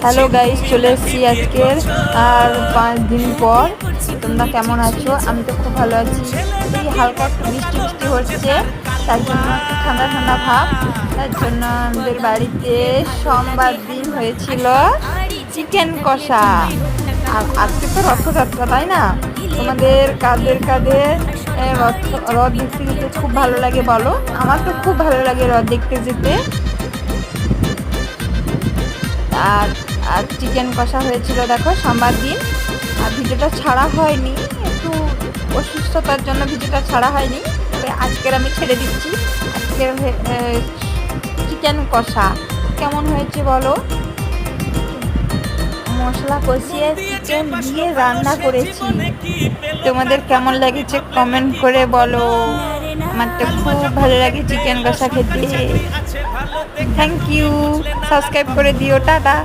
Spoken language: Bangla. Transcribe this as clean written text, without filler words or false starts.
হ্যালো গাইস, চলে এসেছি আজকের আর 5 দিন পর। তোমরা কেমন আছো? আমি তো খুব ভালো আছি। এই হালকা একটু বৃষ্টি বৃষ্টি হচ্ছে, তার জন্য একটু ঠান্ডা ঠান্ডা ভাব। তার জন্য আমাদের বাড়িতে সোমবার দিন হয়েছিল চিকেন কষা। আর আজকে তো রথযাত্রা, তাই না? তোমাদের কাদের কাদের রথ দেখতে যেতে খুব ভালো লাগে বলো? আমার তো খুব ভালো লাগে রথ দেখতে যেতে। আর আর চিকেন কষা হয়েছিল দেখো সোমবার দিন। আর ভিডিওটা ছাড়া হয়নি, একটু অসুস্থতার জন্য ভিডিওটা ছাড়া হয়নি, তবে আজকের আমি ছেড়ে দিচ্ছি। আজকের চিকেন কষা কেমন হয়েছে বলো? মশলা কষিয়ে চিকেন দিয়ে রান্না করেছি। তোমাদের কেমন লেগেছে কমেন্ট করে বলো। আমার তো খুব ভালো লাগে চিকেন কষা খেতে। থ্যাংক ইউ, সাবস্ক্রাইব করে দিও, টাটা।